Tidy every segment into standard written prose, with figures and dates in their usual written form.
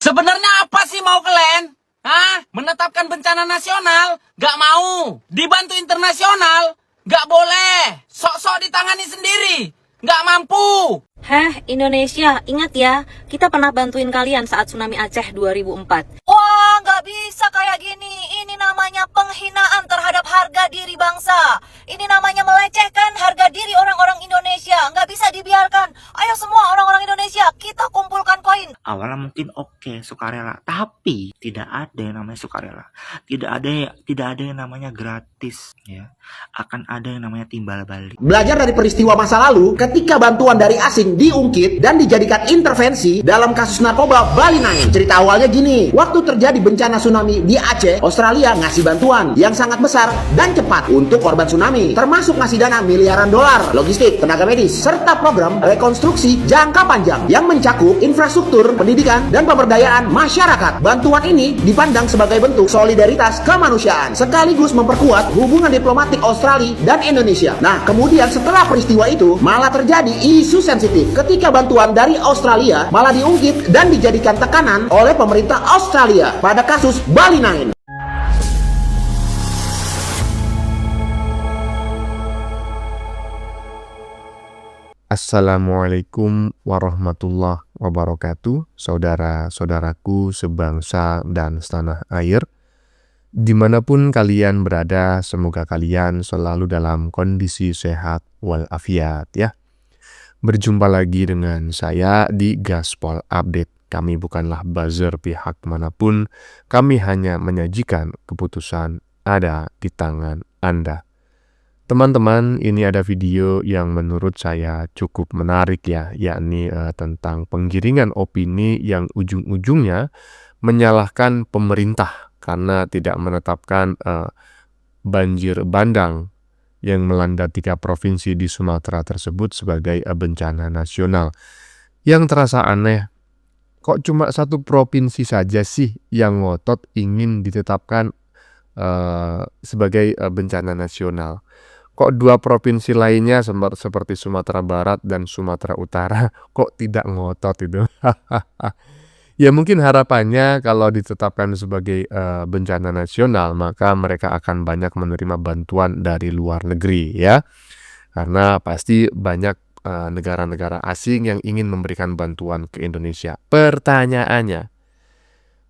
Sebenarnya apa sih mau kalian? Hah? Menetapkan bencana nasional? Gak mau. Dibantu internasional? Gak boleh. Sok-sok ditangani sendiri. Gak mampu. Heh, Indonesia, ingat ya, kita pernah bantuin kalian saat tsunami Aceh 2004. Wah, nggak bisa kayak gini. Ini namanya penghinaan terhadap harga diri bangsa. Ini namanya melecehkan harga diri orang-orang Indonesia. Nggak bisa dibiarkan. Ayo semua orang-orang Indonesia, kita kumpulkan koin. Awalnya mungkin oke, sukarela, tapi tidak ada yang namanya sukarela. Tidak ada yang namanya gratis, ya. Akan ada yang namanya timbal balik. Belajar dari peristiwa masa lalu ketika bantuan dari asing diungkit dan dijadikan intervensi dalam kasus narkoba Bali 9. Cerita awalnya gini, waktu terjadi bencana tsunami di Aceh, Australia ngasih bantuan yang sangat besar dan cepat untuk korban tsunami, termasuk ngasih dana miliaran dolar, logistik, tenaga medis, serta program rekonstruksi jangka panjang yang mencakup infrastruktur, pendidikan, dan pemberdayaan masyarakat. Bantuan ini dipandang sebagai bentuk solidaritas kemanusiaan, sekaligus memperkuat hubungan diplomatik Australia dan Indonesia. Nah, kemudian setelah peristiwa itu, malah terjadi isu sensitif ketika bantuan dari Australia malah diungkit dan dijadikan tekanan oleh pemerintah Australia pada kasus Bali 9. Assalamualaikum warahmatullahi wabarakatuh, saudara-saudaraku sebangsa dan setanah air. Dimanapun kalian berada, semoga kalian selalu dalam kondisi sehat walafiat ya. Berjumpa lagi dengan saya di Gaspol Update. Kami bukanlah buzzer pihak manapun, kami hanya menyajikan keputusan ada di tangan Anda. Teman-teman, ini ada video yang menurut saya cukup menarik ya, yakni tentang penggiringan opini yang ujung-ujungnya menyalahkan pemerintah karena tidak menetapkan banjir bandang yang melanda 3 provinsi di Sumatera tersebut sebagai bencana nasional. Yang terasa aneh, kok cuma 1 provinsi saja sih yang ngotot ingin ditetapkan sebagai bencana nasional. Kok 2 provinsi lainnya seperti Sumatera Barat dan Sumatera Utara kok tidak ngotot itu? Ya mungkin harapannya kalau ditetapkan sebagai bencana nasional, maka mereka akan banyak menerima bantuan dari luar negeri ya. Karena pasti banyak negara-negara asing yang ingin memberikan bantuan ke Indonesia. Pertanyaannya,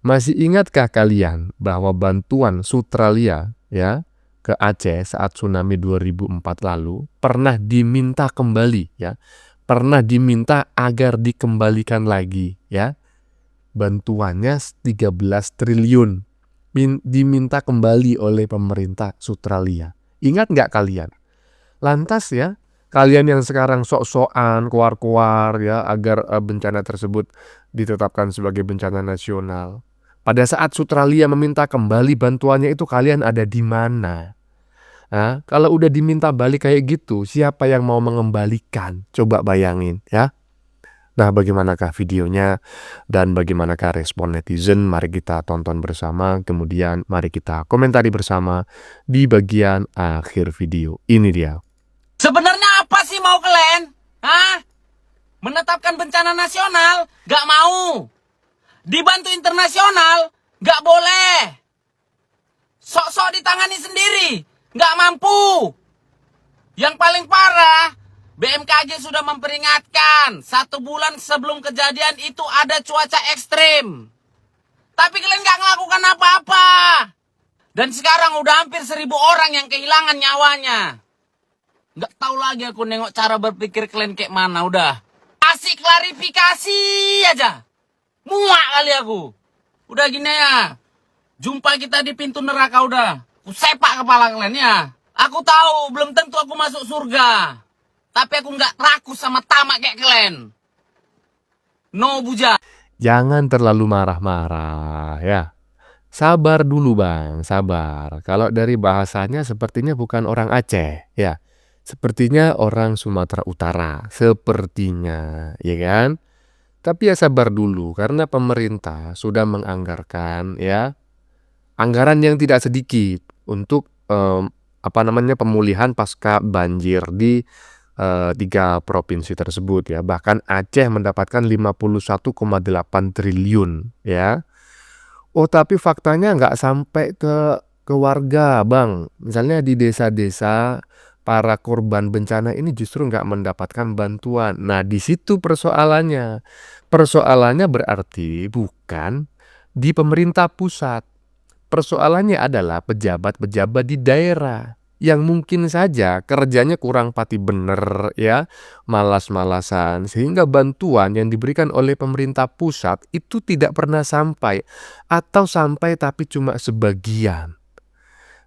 masih ingatkah kalian bahwa bantuan Sutralia ya ke Aceh saat tsunami 2004 lalu pernah diminta kembali ya, pernah diminta agar dikembalikan lagi ya, bantuannya 13 triliun diminta kembali oleh pemerintah Sutralia. Ingat nggak kalian? Lantas ya, kalian yang sekarang sok-sokan keluar-keluar ya agar bencana tersebut ditetapkan sebagai bencana nasional. Pada saat Sutralia meminta kembali bantuannya itu kalian ada di mana? Nah, kalau udah diminta balik kayak gitu, siapa yang mau mengembalikan? Coba bayangin ya. Nah, bagaimanakah videonya dan bagaimanakah respon netizen? Mari kita tonton bersama, kemudian mari kita komentari bersama di bagian akhir video. Ini dia. Sebenarnya apa sih mau kalian? Hah? Menetapkan bencana nasional? Gak mau. Dibantu internasional? Gak boleh. Sok-sok ditangani sendiri. Gak mampu. Yang paling parah, BMKG sudah memperingatkan 1 bulan sebelum kejadian itu ada cuaca ekstrim. Tapi kalian gak ngelakukan apa-apa. Dan sekarang udah hampir 1.000 orang yang kehilangan nyawanya. Gak tahu lagi aku nengok cara berpikir kalian kayak mana udah. Kasih klarifikasi aja. Muak kali aku. Udah gini ya. Jumpa kita di pintu neraka udah. Aku sepak kepala kalian ya. Aku tahu belum tentu aku masuk surga. Tapi aku nggak rakus sama tamak kayak kalian. No buja. Jangan terlalu marah-marah ya. Sabar dulu bang, sabar. Kalau dari bahasanya sepertinya bukan orang Aceh ya. Sepertinya orang Sumatera Utara. Sepertinya, ya kan? Tapi ya sabar dulu karena pemerintah sudah menganggarkan ya anggaran yang tidak sedikit untuk pemulihan pasca banjir di tiga provinsi tersebut ya. Bahkan Aceh mendapatkan 51,8 triliun ya. Oh tapi faktanya nggak sampai ke warga Bang. Misalnya di desa-desa para korban bencana ini justru nggak mendapatkan bantuan. Nah di situ persoalannya. Persoalannya berarti bukan di pemerintah pusat. Persoalannya adalah pejabat-pejabat di daerah yang mungkin saja kerjanya kurang pati bener ya, malas-malasan, sehingga bantuan yang diberikan oleh pemerintah pusat itu tidak pernah sampai atau sampai tapi cuma sebagian.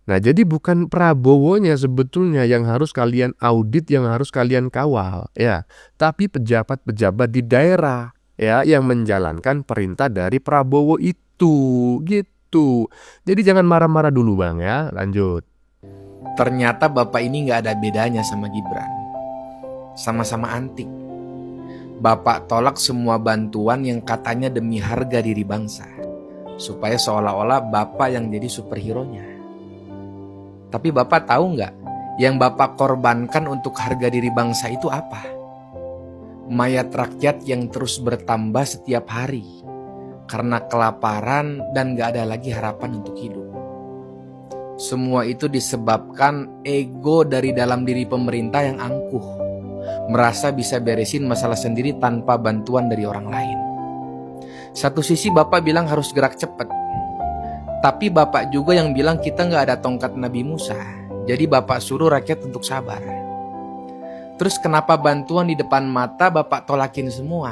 Nah jadi bukan Prabowonya sebetulnya yang harus kalian audit, yang harus kalian kawal ya, tapi pejabat-pejabat di daerah ya yang menjalankan perintah dari Prabowo itu gitu. Jadi jangan marah-marah dulu Bang ya, lanjut. Ternyata Bapak ini nggak ada bedanya sama Gibran. Sama-sama antik. Bapak tolak semua bantuan yang katanya demi harga diri bangsa. Supaya seolah-olah Bapak yang jadi superhero-nya. Tapi Bapak tahu nggak, yang Bapak korbankan untuk harga diri bangsa itu apa? Mayat rakyat yang terus bertambah setiap hari. Karena kelaparan dan nggak ada lagi harapan untuk hidup. Semua itu disebabkan ego dari dalam diri pemerintah yang angkuh. Merasa bisa beresin masalah sendiri tanpa bantuan dari orang lain. Satu sisi Bapak bilang harus gerak cepat. Tapi Bapak juga yang bilang kita nggak ada tongkat Nabi Musa. Jadi Bapak suruh rakyat untuk sabar. Terus kenapa bantuan di depan mata Bapak tolakin semua?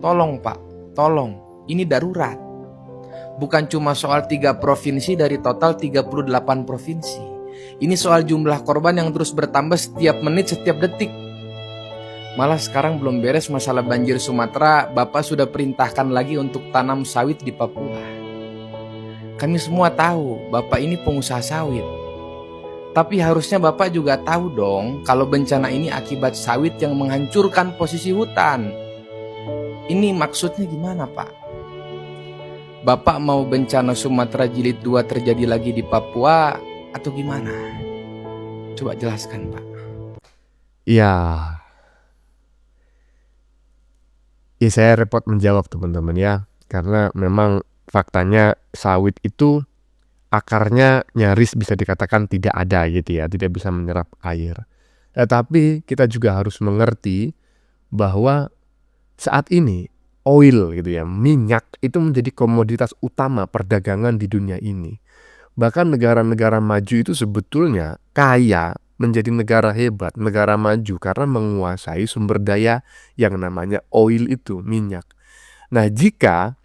Tolong Pak, tolong. Ini darurat. Bukan cuma soal 3 provinsi dari total 38 provinsi. Ini soal jumlah korban yang terus bertambah setiap menit, setiap detik. Malah sekarang belum beres masalah banjir Sumatera, Bapak sudah perintahkan lagi untuk tanam sawit di Papua. Kami semua tahu Bapak ini pengusaha sawit. Tapi harusnya Bapak juga tahu dong kalau bencana ini akibat sawit yang menghancurkan posisi hutan. Ini maksudnya gimana Pak? Bapak mau bencana Sumatera Jilid 2 terjadi lagi di Papua atau gimana? Coba jelaskan Pak. Ya saya repot menjawab teman-teman ya. Karena memang faktanya sawit itu akarnya nyaris bisa dikatakan tidak ada gitu ya. Tidak bisa menyerap air. Tapi kita juga harus mengerti bahwa saat ini oil gitu ya, minyak itu menjadi komoditas utama perdagangan di dunia ini. Bahkan negara-negara maju itu sebetulnya kaya, menjadi negara hebat, negara maju karena menguasai sumber daya yang namanya oil itu, minyak. Nah, jika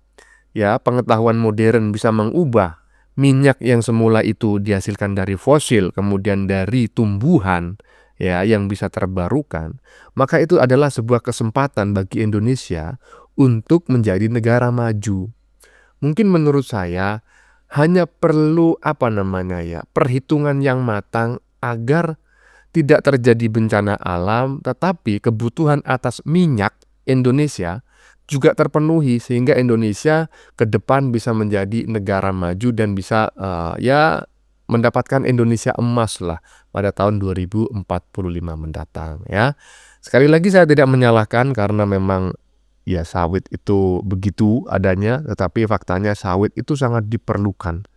ya pengetahuan modern bisa mengubah minyak yang semula itu dihasilkan dari fosil, kemudian dari tumbuhan ya yang bisa terbarukan, maka itu adalah sebuah kesempatan bagi Indonesia untuk menjadi negara maju. Mungkin menurut saya hanya perlu perhitungan yang matang agar tidak terjadi bencana alam, tetapi kebutuhan atas minyak Indonesia juga terpenuhi sehingga Indonesia ke depan bisa menjadi negara maju dan bisa mendapatkan Indonesia emas lah pada tahun 2045 mendatang ya. Sekali lagi saya tidak menyalahkan karena memang ya sawit itu begitu adanya, tetapi faktanya sawit itu sangat diperlukan.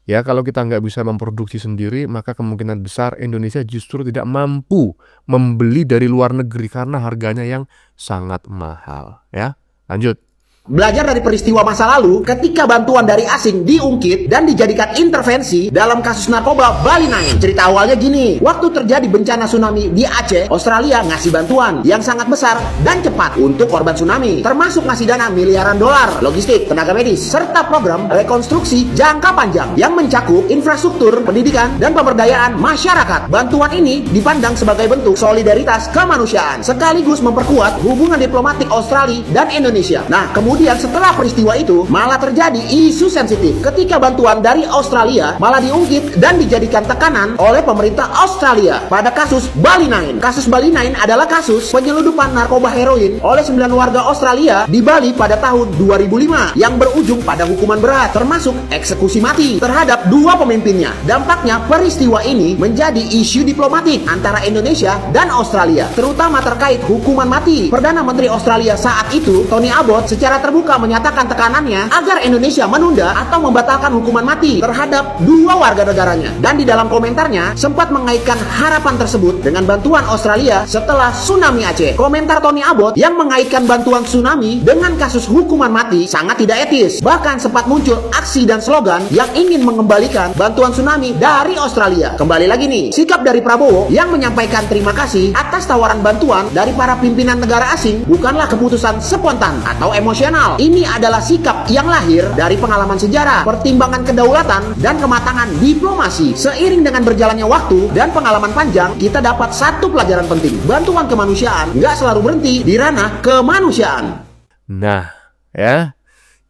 Ya kalau kita nggak bisa memproduksi sendiri, maka kemungkinan besar Indonesia justru tidak mampu membeli dari luar negeri karena harganya yang sangat mahal. Ya, lanjut. Belajar dari peristiwa masa lalu ketika bantuan dari asing diungkit dan dijadikan intervensi dalam kasus narkoba Bali 9. Cerita awalnya gini, waktu terjadi bencana tsunami di Aceh, Australia ngasih bantuan yang sangat besar dan cepat untuk korban tsunami, termasuk ngasih dana miliaran dolar, logistik, tenaga medis, serta program rekonstruksi jangka panjang yang mencakup infrastruktur, pendidikan, dan pemberdayaan masyarakat. Bantuan ini dipandang sebagai bentuk solidaritas kemanusiaan sekaligus memperkuat hubungan diplomatik Australia dan Indonesia. Nah, kemudian Kemudian setelah peristiwa itu malah terjadi isu sensitif ketika bantuan dari Australia malah diungkit dan dijadikan tekanan oleh pemerintah Australia pada kasus Bali 9. Kasus Bali 9 adalah kasus penyeludupan narkoba heroin oleh 9 warga Australia di Bali pada tahun 2005 yang berujung pada hukuman berat termasuk eksekusi mati terhadap 2 pemimpinnya. Dampaknya peristiwa ini menjadi isu diplomatik antara Indonesia dan Australia, terutama terkait hukuman mati. Perdana Menteri Australia saat itu, Tony Abbott, secara terbuka menyatakan tekanannya agar Indonesia menunda atau membatalkan hukuman mati terhadap 2 warga negaranya. Dan di dalam komentarnya sempat mengaitkan harapan tersebut dengan bantuan Australia setelah tsunami Aceh. Komentar Tony Abbott yang mengaitkan bantuan tsunami dengan kasus hukuman mati sangat tidak etis. Bahkan sempat muncul aksi dan slogan yang ingin mengembalikan bantuan tsunami dari Australia. Kembali lagi nih, sikap dari Prabowo yang menyampaikan terima kasih atas tawaran bantuan dari para pimpinan negara asing bukanlah keputusan spontan atau emosional. Ini adalah sikap yang lahir dari pengalaman sejarah, pertimbangan kedaulatan, dan kematangan diplomasi. Seiring dengan berjalannya waktu dan pengalaman panjang, kita dapat satu pelajaran penting. Bantuan kemanusiaan nggak selalu berhenti di ranah kemanusiaan. Nah, ya,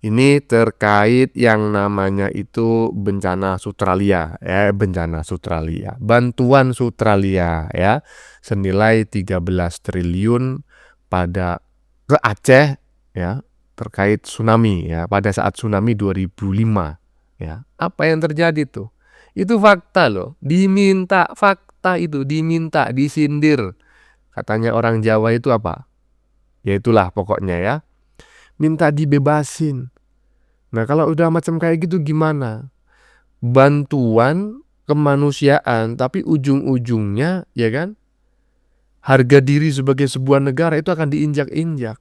ini terkait yang namanya itu bencana Sutralia, ya, bencana Sutralia. Bantuan Sutralia, ya, senilai 13 triliun pada ke Aceh, ya, terkait tsunami, ya, pada saat tsunami 2005, ya. Apa yang terjadi tuh? Itu fakta loh, diminta fakta itu, diminta, disindir. Katanya orang Jawa itu apa? Ya itulah pokoknya ya. Minta dibebasin. Nah, kalau udah macam kayak gitu gimana? Bantuan kemanusiaan, tapi ujung-ujungnya, ya kan, harga diri sebagai sebuah negara itu akan diinjak-injak.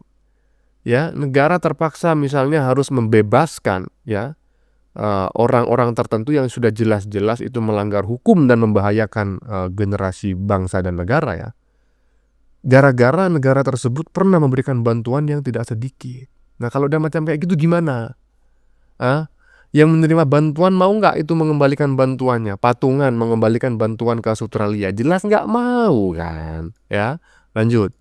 Ya, negara terpaksa misalnya harus membebaskan, ya, orang-orang tertentu yang sudah jelas-jelas itu melanggar hukum dan membahayakan generasi bangsa dan negara, ya. Gara-gara negara tersebut pernah memberikan bantuan yang tidak sedikit. Nah, kalau udah macam kayak gitu gimana? Yang menerima bantuan mau nggak itu mengembalikan bantuannya? Patungan mengembalikan bantuan ke Australia? Jelas nggak mau kan? Ya, lanjut.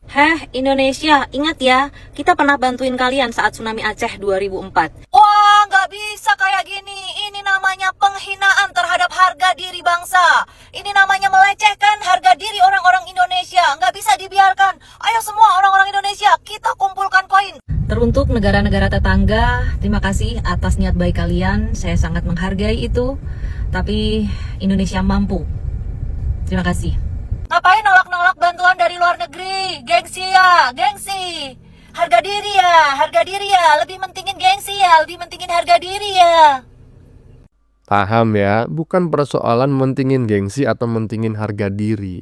Heh, Indonesia, ingat ya, kita pernah bantuin kalian saat tsunami Aceh 2004. Wah, nggak bisa kayak gini. Ini namanya penghinaan terhadap harga diri bangsa. Ini namanya melecehkan harga diri orang-orang Indonesia. Nggak bisa dibiarkan. Ayo semua orang-orang Indonesia, kita kumpulkan koin. Teruntuk negara-negara tetangga, terima kasih atas niat baik kalian. Saya sangat menghargai itu. Tapi Indonesia mampu. Terima kasih. Ngapain nolak-nolak bantuan dari luar negeri? Gengsi ya, gengsi. Harga diri ya. Lebih mentingin gengsi ya, lebih mentingin harga diri ya. Paham ya, bukan persoalan mentingin gengsi atau mentingin harga diri.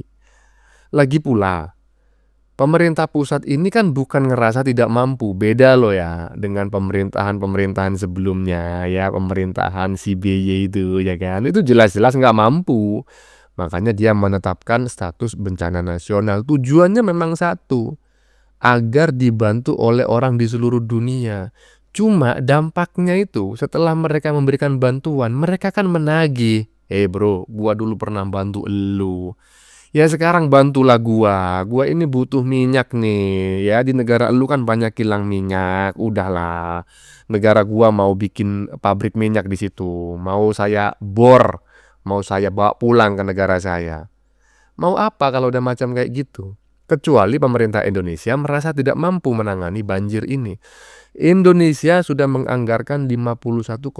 Lagi pula, pemerintah pusat ini kan bukan ngerasa tidak mampu. Beda loh ya dengan pemerintahan-pemerintahan sebelumnya, ya, pemerintahan SBY itu, ya kan. Itu jelas-jelas nggak mampu. Makanya dia menetapkan status bencana nasional. Tujuannya memang satu, agar dibantu oleh orang di seluruh dunia. Cuma dampaknya itu setelah mereka memberikan bantuan, mereka kan menagih. Bro, gua dulu pernah bantu elu. Ya sekarang bantulah gua. Gua ini butuh minyak nih. Ya di negara elu kan banyak kilang minyak. Udahlah. Negara gua mau bikin pabrik minyak di situ. Mau saya bor. Mau saya bawa pulang ke negara saya. Mau apa kalau udah macam kayak gitu? Kecuali pemerintah Indonesia merasa tidak mampu menangani banjir ini. Indonesia sudah menganggarkan 51,8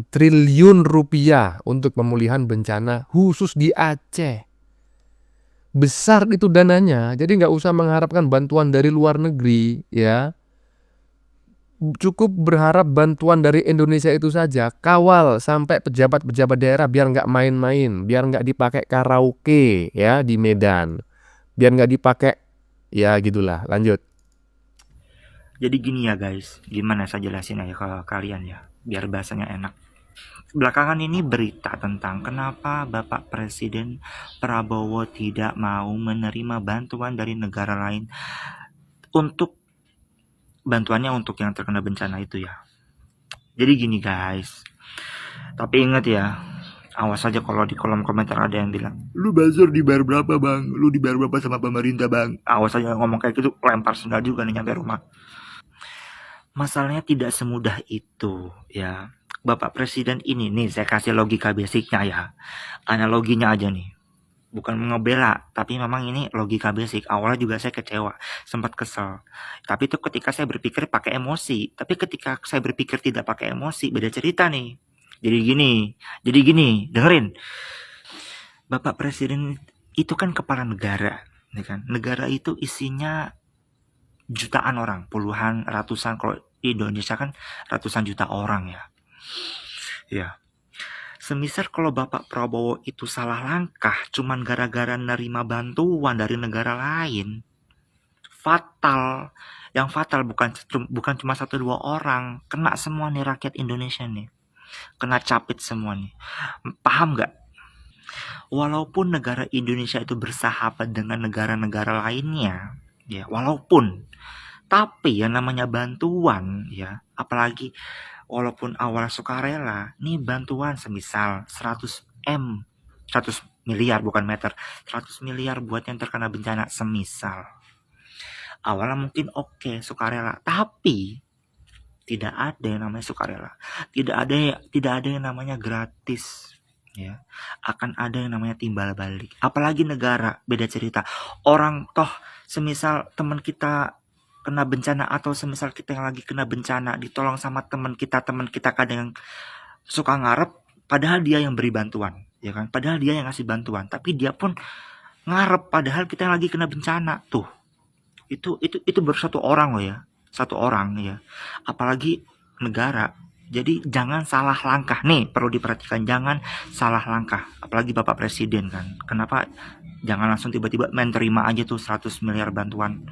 triliun rupiah untuk pemulihan bencana khusus di Aceh. Besar itu dananya, jadi nggak usah mengharapkan bantuan dari luar negeri, ya. Cukup berharap bantuan dari Indonesia itu saja. Kawal sampai pejabat-pejabat daerah biar nggak main-main, biar nggak dipakai karaoke ya di Medan, biar nggak dipakai, ya gitulah. Lanjut. Jadi gini ya guys, gimana saya jelasin aja ke kalian ya, biar bahasanya enak. Belakangan ini berita tentang kenapa Bapak Presiden Prabowo tidak mau menerima bantuan dari negara lain untuk bantuannya untuk yang terkena bencana itu ya. Jadi gini guys, tapi ingat ya, awas aja kalau di kolom komentar ada yang bilang, lu buzzer dibayar berapa bang, lu dibayar berapa sama pemerintah bang. Awas aja ngomong kayak gitu, lempar sendal juga nih nyampe rumah. masalahnya tidak semudah itu ya. Bapak Presiden ini nih, saya kasih logika basicnya ya, analoginya aja nih, bukan ngebela, tapi memang ini logika basic. Awalnya juga saya kecewa, sempat kesel, tapi itu ketika saya berpikir pakai emosi. Tapi ketika saya berpikir tidak pakai emosi, beda cerita nih. Jadi gini, dengerin. Bapak Presiden itu kan kepala negara, ya kan? Negara itu isinya jutaan orang, puluhan, ratusan. Kalau di Indonesia kan ratusan juta orang ya. Ya, semisal kalau Bapak Prabowo itu salah langkah cuman gara-gara nerima bantuan dari negara lain, fatal. Yang fatal bukan cuma 1-2 orang, kena semua nih rakyat Indonesia nih. Kena capit semua nih. Paham nggak? Walaupun negara Indonesia itu bersahabat dengan negara-negara lainnya, ya, walaupun, tapi yang namanya bantuan ya, apalagi walaupun awal sukarela, nih bantuan semisal 100 miliar bukan meter, 100 miliar buat yang terkena bencana semisal. Awalnya mungkin oke, sukarela, tapi tidak ada yang namanya sukarela. Tidak ada yang namanya gratis. Ya, akan ada yang namanya timbal balik. Apalagi negara, beda cerita. Orang toh semisal teman kita kena bencana, atau semisal kita yang lagi kena bencana ditolong sama teman kita kadang yang suka ngarep, padahal dia yang beri bantuan, ya kan? Padahal dia yang ngasih bantuan, tapi dia pun ngarep padahal kita yang lagi kena bencana tuh. Itu baru satu orang loh ya, satu orang ya. Apalagi negara. Jadi jangan salah langkah nih, perlu diperhatikan, jangan salah langkah. Apalagi Bapak Presiden kan. Kenapa jangan langsung tiba-tiba main terima aja tuh 100 miliar bantuan.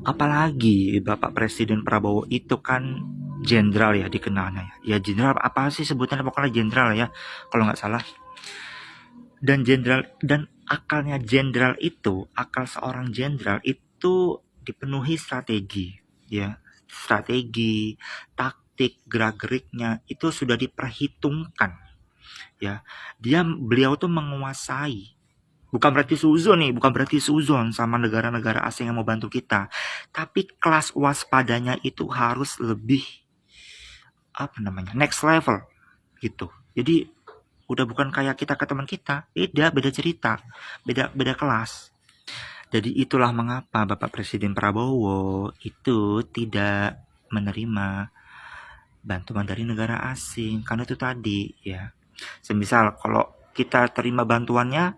Apalagi Bapak Presiden Prabowo itu kan jenderal ya dikenalnya. Ya jenderal apa sih sebutannya, pokoknya jenderal ya kalau nggak salah. Dan akalnya jenderal itu, akal seorang jenderal itu dipenuhi strategi ya. Strategi, taktik, gerak-geriknya itu sudah diperhitungkan ya. Beliau tuh menguasai. Bukan berarti suzon sama negara-negara asing yang mau bantu kita, tapi kelas waspadanya itu harus lebih next level gitu. Jadi udah bukan kayak kita ke teman kita, beda cerita, beda kelas. Jadi itulah mengapa Bapak Presiden Prabowo itu tidak menerima bantuan dari negara asing, karena itu tadi ya. Semisal kalau kita terima bantuannya,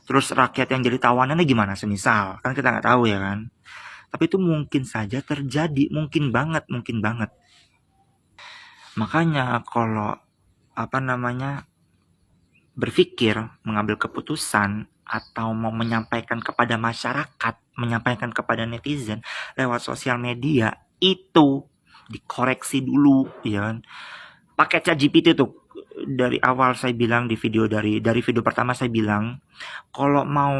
terus rakyat yang jadi tawanannya gimana semisal? Kan kita nggak tahu ya kan. Tapi itu mungkin saja terjadi, mungkin banget. Makanya kalau berpikir mengambil keputusan atau mau menyampaikan kepada masyarakat, menyampaikan kepada netizen lewat sosial media, itu dikoreksi dulu ya kan. Pakai ChatGPT tuh. Dari awal saya bilang di video dari video pertama saya bilang, kalau mau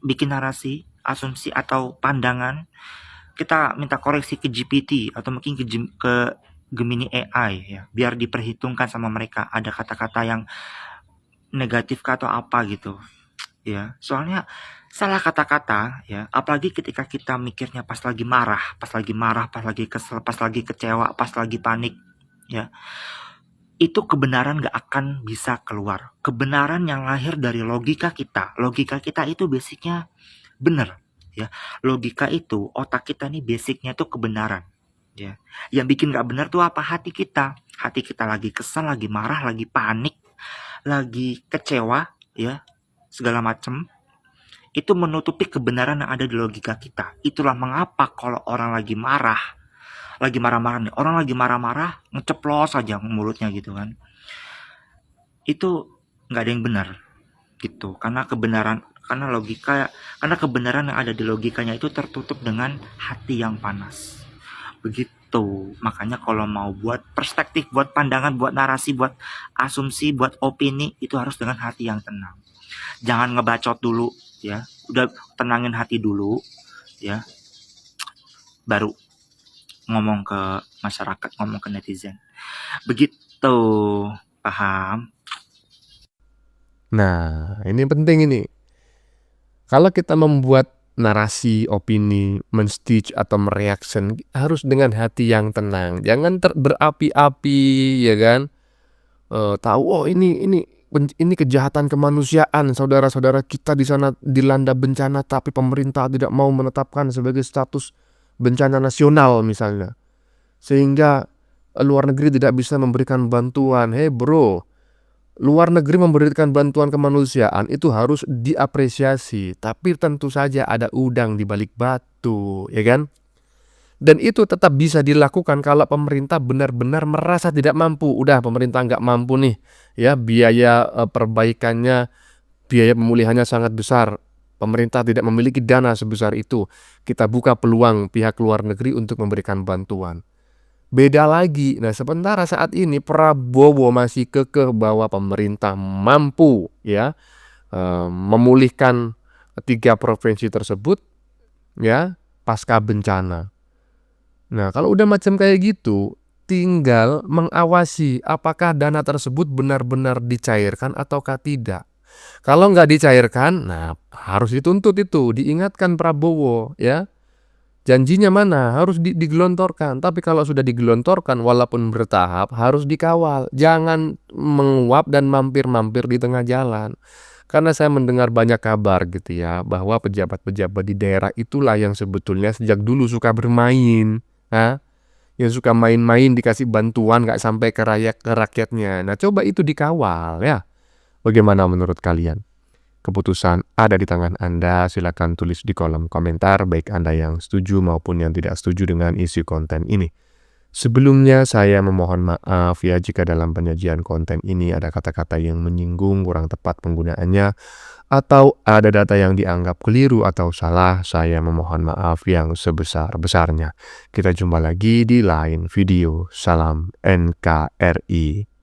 bikin narasi, asumsi atau pandangan, kita minta koreksi ke GPT atau mungkin ke Gemini AI ya, biar diperhitungkan sama mereka ada kata-kata yang negatif atau apa gitu ya. Soalnya salah kata-kata ya, apalagi ketika kita mikirnya pas lagi marah, pas lagi kesel, pas lagi kecewa, pas lagi panik ya, itu kebenaran gak akan bisa keluar. Kebenaran yang lahir dari logika kita itu basicnya benar ya. Logika itu, otak kita nih basicnya tuh kebenaran ya. Yang bikin gak benar tuh apa? Hati kita lagi kesel, lagi marah, lagi panik, lagi kecewa ya, segala macem. Itu menutupi kebenaran yang ada di logika kita. Itulah mengapa kalau orang lagi marah nih, orang lagi marah-marah ngeceplos aja mulutnya gitu kan, itu nggak ada yang benar gitu, karena kebenaran yang ada di logikanya itu tertutup dengan hati yang panas begitu. Makanya kalau mau buat perspektif, buat pandangan, buat narasi, buat asumsi, buat opini, itu harus dengan hati yang tenang. Jangan ngebacot dulu ya, udah tenangin hati dulu ya, baru ngomong ke masyarakat, ngomong ke netizen. Begitu, paham? Nah, ini penting ini. Kalau kita membuat narasi, opini, men-stitch atau mereaction harus dengan hati yang tenang. Jangan berapi-api, ya kan? Tahu ini kejahatan kemanusiaan, saudara-saudara kita di sana dilanda bencana tapi pemerintah tidak mau menetapkan sebagai status bencana nasional misalnya. Sehingga luar negeri tidak bisa memberikan bantuan. Hei bro, luar negeri memberikan bantuan kemanusiaan itu harus diapresiasi, tapi tentu saja ada udang di balik batu, ya kan? Dan itu tetap bisa dilakukan kalau pemerintah benar-benar merasa tidak mampu. Udah pemerintah nggak mampu nih, ya biaya perbaikannya, biaya pemulihannya sangat besar. Pemerintah tidak memiliki dana sebesar itu. Kita buka peluang pihak luar negeri untuk memberikan bantuan. Beda lagi. Nah, sementara saat ini Prabowo masih kekeh bahwa pemerintah mampu ya memulihkan 3 provinsi tersebut ya pasca bencana. Nah, kalau udah macam kayak gitu, tinggal mengawasi apakah dana tersebut benar-benar dicairkan ataukah tidak. Kalau nggak dicairkan, nah harus dituntut itu, diingatkan Prabowo ya. Janjinya mana? Harus digelontorkan. Tapi kalau sudah digelontorkan walaupun bertahap harus dikawal. Jangan menguap dan mampir-mampir di tengah jalan. Karena saya mendengar banyak kabar gitu ya, bahwa pejabat-pejabat di daerah itulah yang sebetulnya sejak dulu suka bermain. Yang suka main-main dikasih bantuan gak sampai ke rakyatnya. Nah coba itu dikawal ya. Bagaimana menurut kalian? Keputusan ada di tangan Anda, silakan tulis di kolom komentar baik Anda yang setuju maupun yang tidak setuju dengan isi konten ini. Sebelumnya saya memohon maaf ya jika dalam penyajian konten ini ada kata-kata yang menyinggung, kurang tepat penggunaannya, atau ada data yang dianggap keliru atau salah. Saya memohon maaf yang sebesar-besarnya. Kita jumpa lagi di lain video. Salam NKRI.